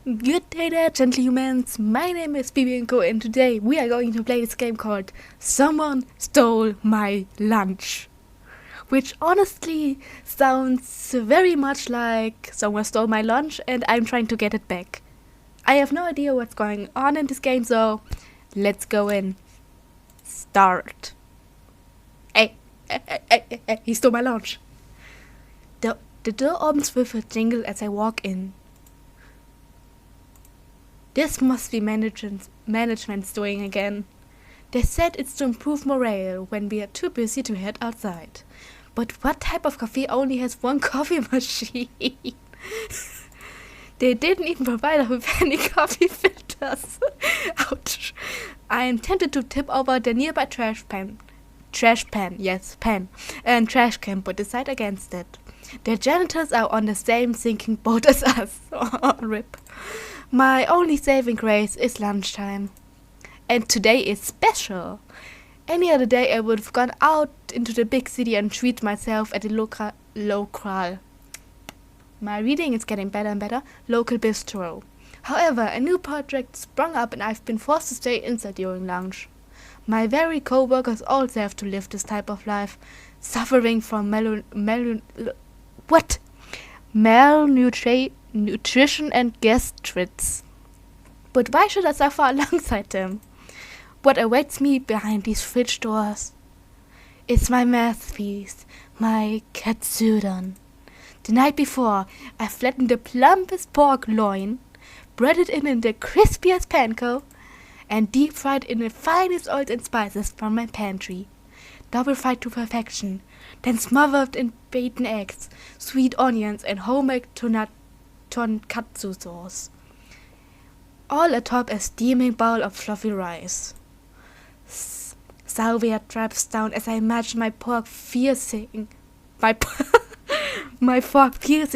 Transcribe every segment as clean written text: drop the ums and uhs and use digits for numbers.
Good day there, gentlemen. My name is Bibienko, and today we are going to play this game called Someone Stole My Lunch. Which honestly sounds very much like someone stole my lunch and I'm trying to get it back. I have no idea what's going on in this game, so let's go in. Start. Hey, he stole my lunch. The door opens with a jingle as I walk in. This must be management's doing again. They said it's to improve morale when we are too busy to head outside. But what type of cafe only has one coffee machine? They didn't even provide us with any coffee filters. Ouch. I am tempted to tip over the nearby trash can, but decide against it. The janitors are on the same sinking boat as us. Rip. My only saving grace is lunchtime. And today is special. Any other day I would have gone out into the big city and treat myself at the local. My reading is getting better and better. Local bistro. However, a new project sprung up and I've been forced to stay inside during lunch. My very co-workers also have to live this type of life, suffering from malnutrition and gastritis. But why should I suffer alongside them? What awaits me behind these fridge doors? It's my masterpiece, my katsudon. The night before, I flattened the plumpest pork loin, breaded it in the crispiest panko, and deep-fried in the finest oils and spices from my pantry. Double-fried to perfection, then smothered in beaten eggs, sweet onions, and homemade tonkatsu sauce. All atop a steaming bowl of fluffy rice. Salvia drops down as I imagine my fork piercing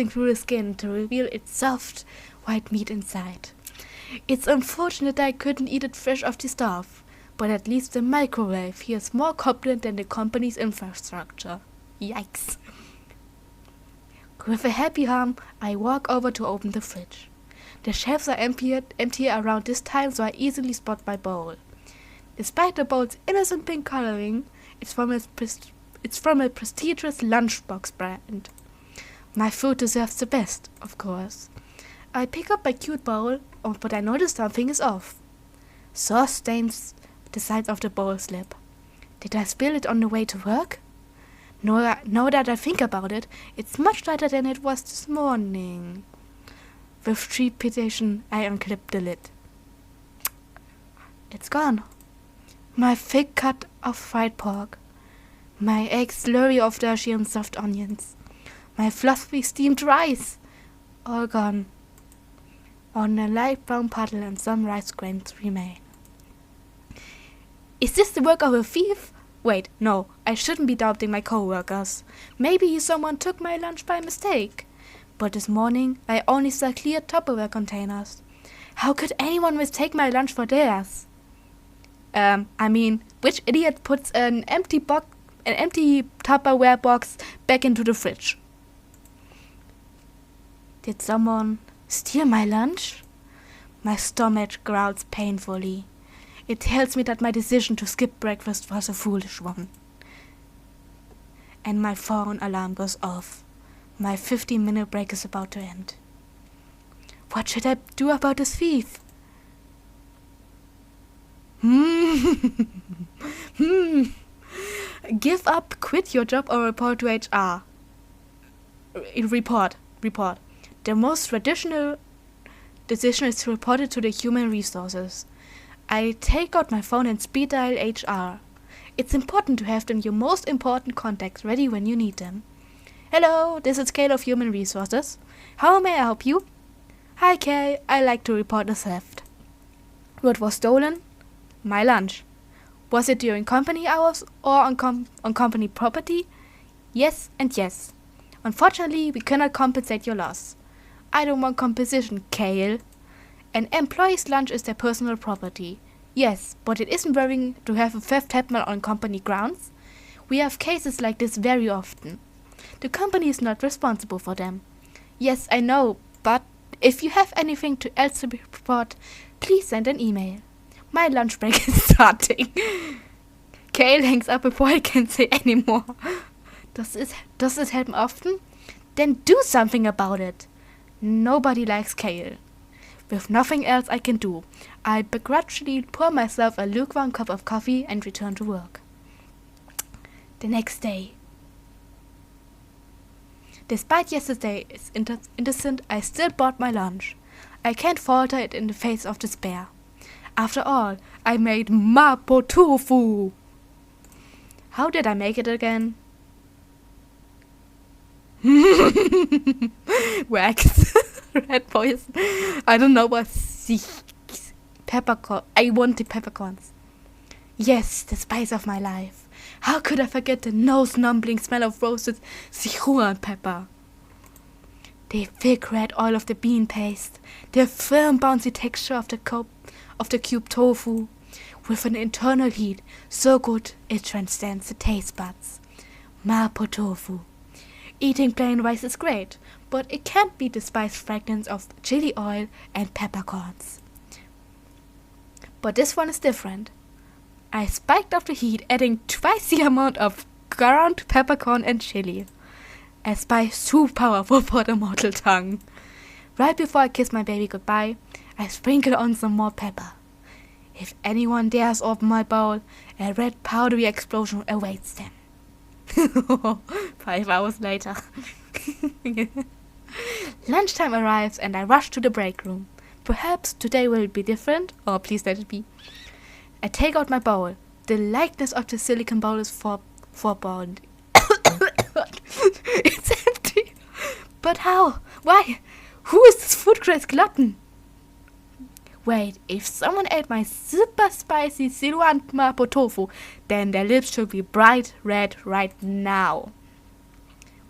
through the skin to reveal its soft, white meat inside. It's unfortunate that I couldn't eat it fresh off the stove, but at least the microwave here is more competent than the company's infrastructure. Yikes. With a happy hum, I walk over to open the fridge. The shelves are empty around this time, so I easily spot my bowl. Despite the bowl's innocent pink coloring, it's from a prestigious lunchbox brand. My food deserves the best, of course. I pick up my cute bowl, but I notice something is off. Sauce stains the sides of the bowl slip. Did I spill it on the way to work? No, now that I think about it, it's much lighter than it was this morning. With trepidation, I unclip the lid. It's gone. My thick cut of fried pork. My egg slurry of dashi and soft onions. My fluffy steamed rice. All gone. On a light brown puddle and some rice grains remain. Is this the work of a thief? Wait, no, I shouldn't be doubting my co-workers. Maybe someone took my lunch by mistake. But this morning, I only saw clear Tupperware containers. How could anyone mistake my lunch for theirs? Which idiot puts an empty Tupperware box back into the fridge? Did someone steal my lunch? My stomach growls painfully. It tells me that my decision to skip breakfast was a foolish one. And my phone alarm goes off. My 15-minute break is about to end. What should I do about this thief? Give up, quit your job, or report to HR. Report. The most traditional decision is to report it to the human resources. I take out my phone and speed dial HR. It's important to have your most important contacts ready when you need them. Hello, this is Kale of Human Resources. How may I help you? Hi Kay, I'd like to report a theft. What was stolen? My lunch. Was it during company hours or on company property? Yes and yes. Unfortunately, we cannot compensate your loss. I don't want compensation, Kale. An employee's lunch is their personal property. Yes, but it isn't worrying to have a theft happen on company grounds. We have cases like this very often. The company is not responsible for them. Yes, I know, but If you have anything else to report, please send an email. My lunch break is starting. Kale hangs up before I can say any more. Does this happen often? Then do something about it. Nobody likes Kale. With nothing else I can do, I begrudgingly pour myself a lukewarm cup of coffee and return to work. The next day. Despite yesterday's innocent, I still bought my lunch. I can't falter it in the face of despair. After all, I made mapo tofu. How did I make it again? Wax. Red poison. I don't know what. Peppercorn. I want the peppercorns. Yes, the spice of my life. How could I forget the nose-numbing smell of roasted Sichuan pepper? The thick red oil of the bean paste, the firm bouncy texture of the cube tofu, with an internal heat so good it transcends the taste buds. Mapo tofu. Eating plain rice is great, but it can't beat the spice fragrance of chili oil and peppercorns. But this one is different. I spiked up the heat, adding twice the amount of ground peppercorn and chili. A spice too powerful for the mortal tongue. Right before I kiss my baby goodbye, I sprinkle on some more pepper. If anyone dares open my bowl, a red powdery explosion awaits them. 5 hours later. Lunchtime arrives and I rush to the break room. Perhaps today will be different, or please let it be. I take out my bowl. The likeness of the silicon bowl is foreboding. It's empty. But how? Why? Who is this food-crazed glutton? Wait, if someone ate my super spicy Sichuan mapo tofu, then their lips should be bright red right now.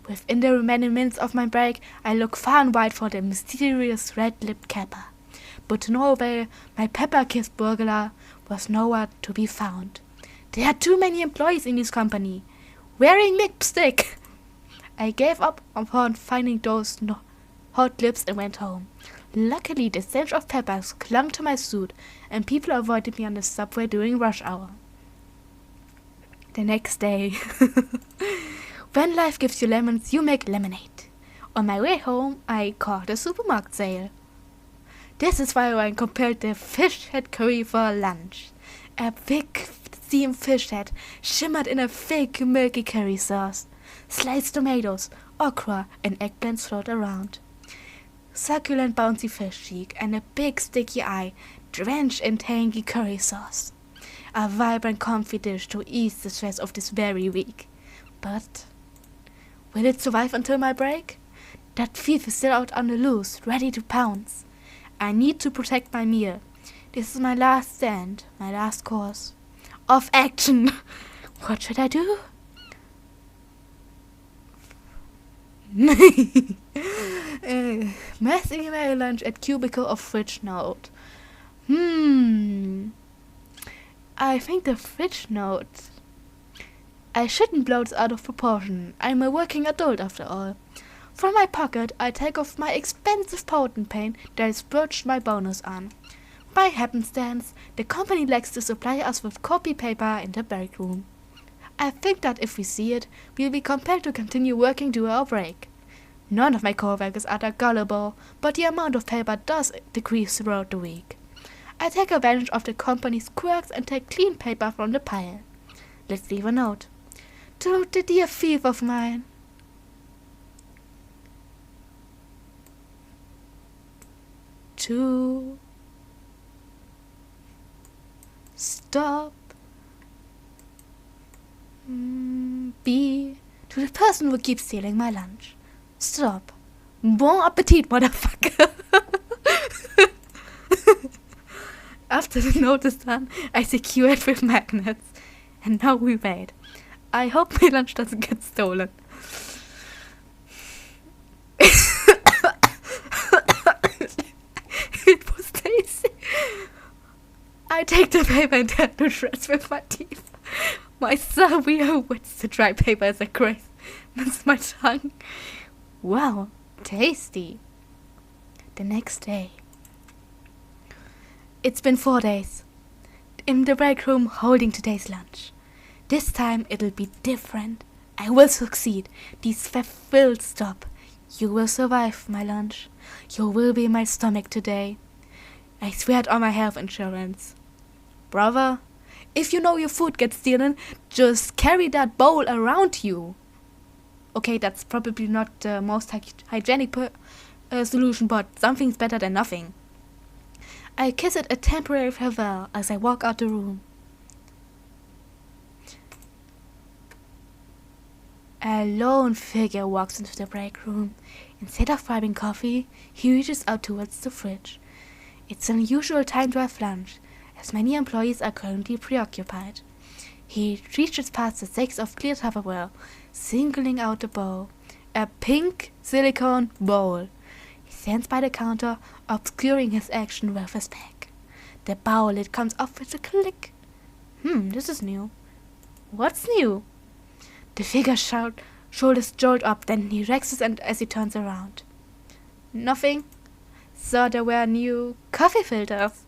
Within the remaining minutes of my break, I look far and wide for the mysterious red-lipped capper. But to no avail, my pepper-kissed burglar was nowhere to be found. There are too many employees in this company. Wearing lipstick! I gave up upon finding those hot lips and went home. Luckily, the stench of peppers clung to my suit, and people avoided me on the subway during rush hour. The next day. When life gives you lemons, you make lemonade. On my way home, I caught a supermarket sale. This is why I compared the fish head curry for lunch. A big steamed fish head shimmered in a thick milky curry sauce. Sliced tomatoes, okra, and eggplants float around. Succulent bouncy fish cheek and a big sticky eye drenched in tangy curry sauce. A vibrant comfy dish to ease the stress of this very week. But will it survive until my break? That thief is still out on the loose, ready to pounce. I need to protect my meal. This is my last stand, my last course of action. What should I do? Mass email lunch at cubicle of fridge note. I think the fridge note. I shouldn't blow this out of proportion. I'm a working adult after all. From my pocket, I take off my expensive fountain pen that I splurged my bonus on. By happenstance, the company likes to supply us with copy paper in the break room. I think that if we see it, we'll be compelled to continue working during our break. None of my co-workers are that gullible, but the amount of paper does decrease throughout the week. I take advantage of the company's quirks and take clean paper from the pile. Let's leave a note. To the dear thief of mine. To stop. B. To the person who keeps stealing my lunch. Stop. Bon appetit, motherfucker. After the note is done, I secure it with magnets. And now we wait. I hope my lunch doesn't get stolen. It was tasty. I take the paper and tear to shreds with my teeth. My severe wits to dry paper is a grace. That's my tongue. Wow, tasty. The next day. It's been 4 days. In the break room holding today's lunch. This time it'll be different. I will succeed. These theft will stop. You will survive my lunch. You will be in my stomach today. I swear it on my health insurance. Brother, if you know your food gets stolen, just carry that bowl around you. Okay, that's probably not the most hygienic solution, but something's better than nothing. I kiss it a temporary farewell as I walk out the room. A lone figure walks into the break room. Instead of grabbing coffee, he reaches out towards the fridge. It's an unusual time to have lunch, as many employees are currently preoccupied. He reaches past the stacks of clear Tupperware, singling out a bowl. A pink silicone bowl. He stands by the counter, obscuring his action with his back. The bowl lid comes off with a click. This is new. What's new? The figure shoulders jolt up, then he relaxes and as he turns around. Nothing. So there were new coffee filters.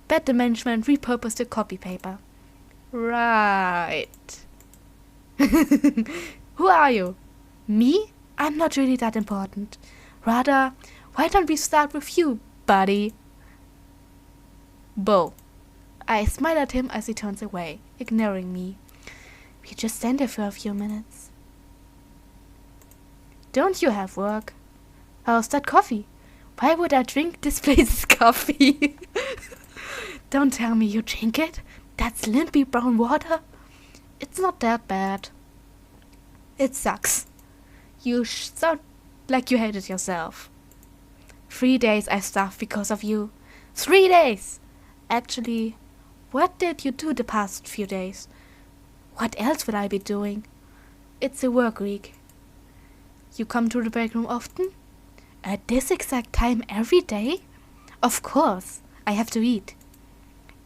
Bet the management repurposed the copy paper. Right. Who are you? Me? I'm not really that important. Rather, why don't we start with you, buddy? Bo. I smile at him as he turns away, ignoring me. We just stand there for a few minutes. Don't you have work? How's that coffee? Why would I drink this place's coffee? Don't tell me you drink it. That's limpy brown water. It's not that bad. It sucks. You sound like you hate it yourself. 3 days I starved because of you. 3 days! Actually, what did you do the past few days? What else would I be doing? It's a work week. You come to the break room often? At this exact time every day? Of course, I have to eat.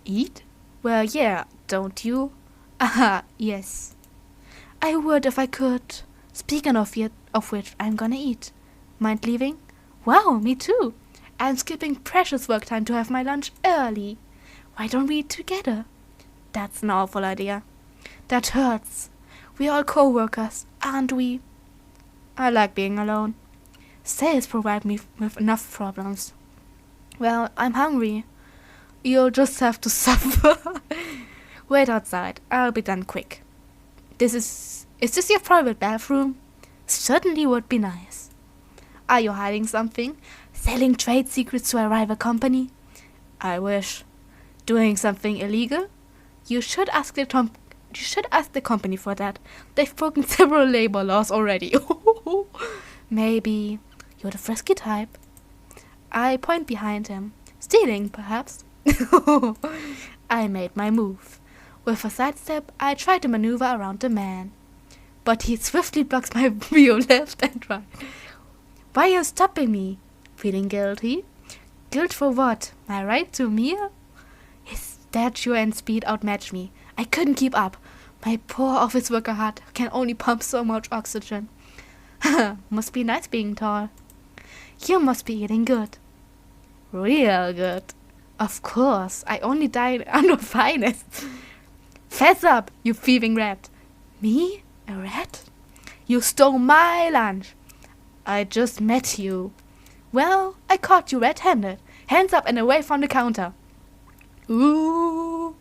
Eat? Well, yeah, don't you? Aha, yes. I would if I could. Speaking of which, I'm gonna eat. Mind leaving? Wow, me too. I'm skipping precious work time to have my lunch early. Why don't we eat together? That's an awful idea. That hurts. We're all co-workers, aren't we? I like being alone. Sales provide me with enough problems. Well, I'm hungry. You'll just have to suffer. Wait outside. I'll be done quick. Is this your private bathroom? Certainly would be nice. Are you hiding something? Selling trade secrets to a rival company? I wish. Doing something illegal? You should ask the company for that. They've broken several labor laws already. Maybe you're the frisky type. I point behind him. Stealing, perhaps? I made my move. With a sidestep, I try to maneuver around the man. But he swiftly blocks my view left and right. Why are you stopping me? Feeling guilty? Guilt for what? My right to meal? His stature and speed outmatch me. I couldn't keep up. My poor office worker heart can only pump so much oxygen. Must be nice being tall. You must be eating good. Real good. Of course, I only died on the finest. Fess up, you thieving rat. Me? A rat? You stole my lunch. I just met you. Well, I caught you red-handed. Hands up and away from the counter. Ooh.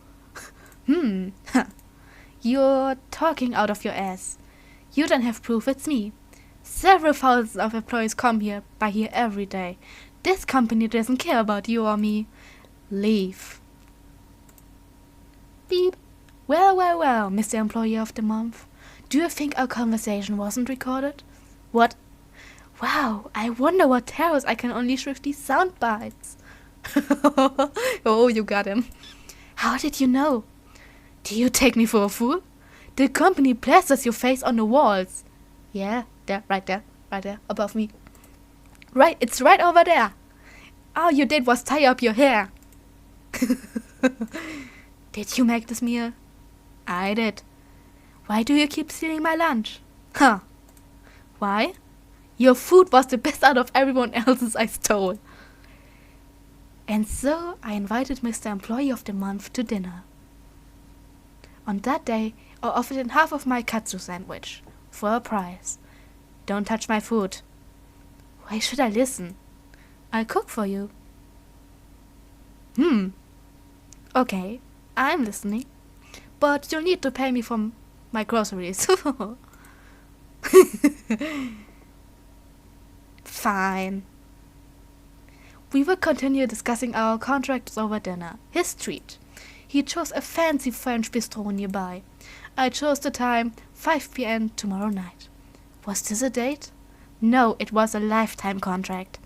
You're talking out of your ass. You don't have proof it's me. Several thousands of employees come by here every day. This company doesn't care about you or me. Leave. Beep. Well, Mr. Employee of the Month. Do you think our conversation wasn't recorded? What? Wow, I wonder what terrors I can unleash with these sound bites. Oh, you got him. How did you know? Do you take me for a fool? The company plasters your face on the walls. Yeah, right there, above me. Right, it's right over there. All you did was tie up your hair. Did you make this meal? I did. Why do you keep stealing my lunch? Why? Your food was the best out of everyone else's I stole. And so I invited Mr. Employee of the Month to dinner. On that day, I offered him half of my katsu sandwich, for a price. Don't touch my food. Why should I listen? I'll cook for you. Okay, I'm listening. But you'll need to pay me for my groceries. Fine. We will continue discussing our contracts over dinner. His treat. He chose a fancy French bistro nearby. I chose the time 5 p.m. tomorrow night. Was this a date? No, it was a lifetime contract.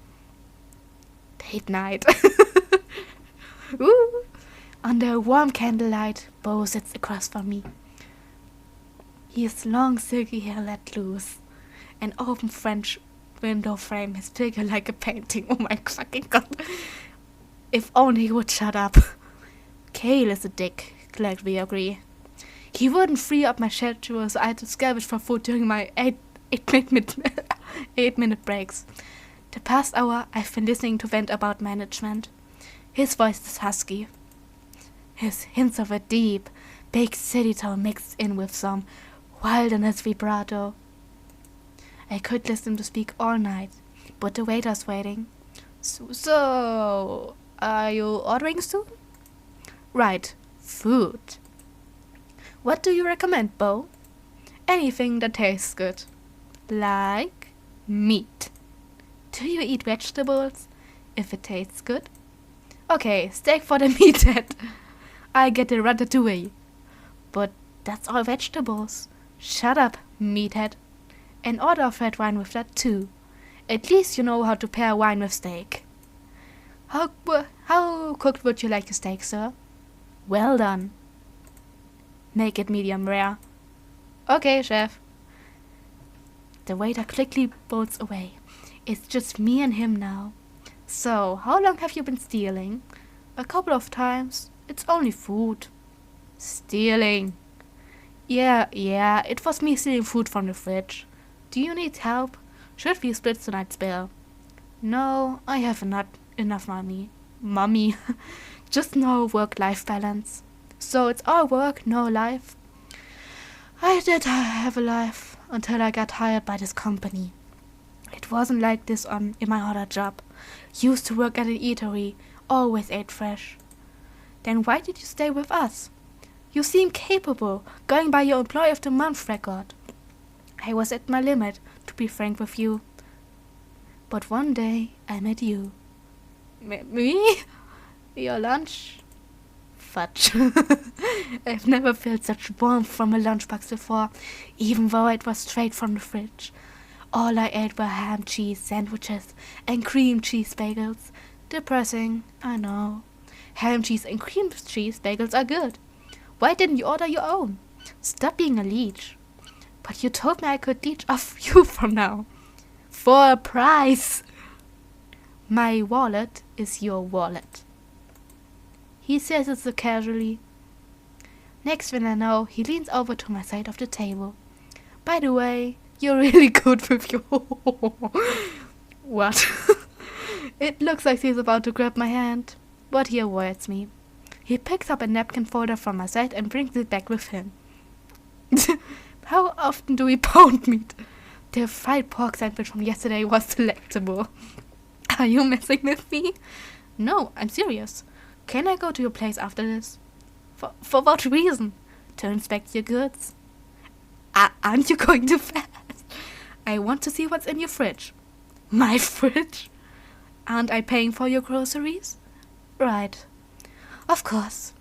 Date night. Ooh. Under a warm candlelight, Bo sits across from me. His long silky hair let loose. An open French window frame his figure like a painting. Oh my fucking god. If only he would shut up. Kale is a dick, glad we agree. He wouldn't free up my schedule, so I had to scavenge for food during my 8-minute breaks. The past hour, I've been listening to vent about management. His voice is husky. His hints of a deep, big city tone mixed in with some wilderness vibrato. I could listen to speak all night, but the waiter's waiting. So, are you ordering soon? Right, food. What do you recommend, Bo? Anything that tastes good. Like meat. Do you eat vegetables? If it tastes good? Okay, steak for the meathead. I get the ratatouille. But that's all vegetables. Shut up, meathead. And order of red wine with that too. At least you know how to pair wine with steak. How cooked would you like your steak, sir? Well done. Make it medium rare. Okay, chef. The waiter quickly bolts away. It's just me and him now. So, how long have you been stealing? A couple of times. It's only food. Stealing. Yeah, it was me stealing food from the fridge. Do you need help? Should we split tonight's bill? No, I have not enough money. Mummy. Just no work-life balance. So it's all work, no life. I did have a life until I got hired by this company. It wasn't like this in my other job. Used to work at an eatery, always ate fresh. Then why did you stay with us? You seem capable, going by your Employee of the Month record. I was at my limit, to be frank with you. But one day, I met you. Me? Your lunch? Fudge. I've never felt such warmth from a lunchbox before, even though it was straight from the fridge. All I ate were ham cheese sandwiches and cream cheese bagels. Depressing, I know. Ham cheese and cream cheese bagels are good. Why didn't you order your own? Stop being a leech. But you told me I could leech off you from now. For a price. My wallet is your wallet. He says it so casually. Next thing I know, he leans over to my side of the table. By the way, you're really good with your... What? It looks like he's about to grab my hand, but he avoids me. He picks up a napkin folder from my side and brings it back with him. How often do we pound meat? The fried pork sandwich from yesterday was delectable. Are you messing with me? No, I'm serious. Can I go to your place after this? For what reason? To inspect your goods. Aren't you going too fast? I want to see what's in your fridge. My fridge? Aren't I paying for your groceries? Right. Of course.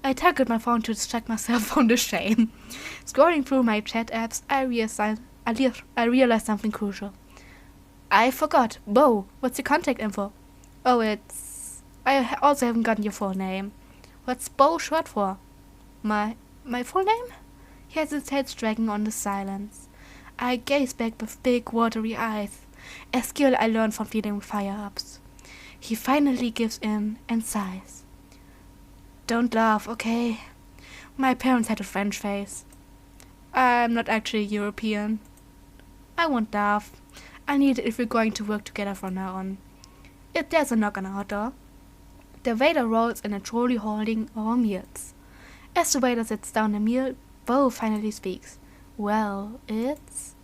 I tackled my phone to distract myself from the shame. Scrolling through my chat apps, I realized something crucial. I forgot. Bo, what's your contact info? Oh, I also haven't gotten your full name. What's Bo short for? My full name? He hesitates, dragging on the silence. I gaze back with big, watery eyes, a skill I learned from dealing with fire-ups. He finally gives in and sighs. Don't laugh, okay? My parents had a French face. I'm not actually European. I won't laugh. I need it if we're going to work together from now on. If there's a knock on our door. The waiter rolls in a trolley holding our meals. As the waiter sets down the meal, Bo finally speaks. Well, it's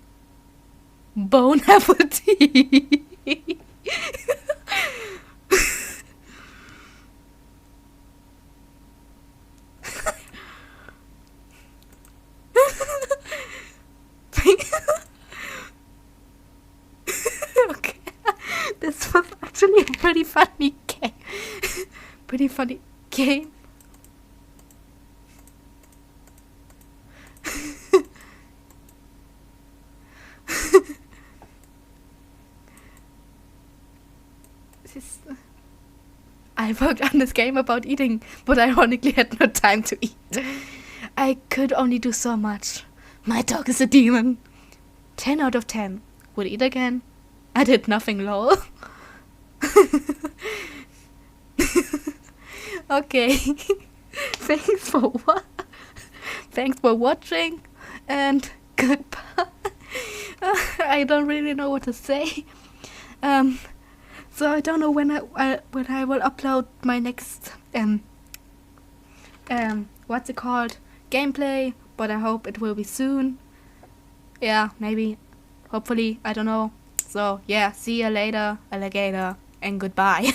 Bon appetit. Okay, this was actually a pretty funny game. Pretty funny game. I worked on this game about eating, but ironically had no time to eat. I could only do so much. My dog is a demon. 10 out of 10. Would eat again. I did nothing, lol. Okay. Thanks for watching, and goodbye. I don't really know what to say. So I don't know when I will upload my next what's it called, gameplay, but I hope it will be soon. Yeah, maybe, hopefully, I don't know. So yeah, see you later, alligator, and goodbye.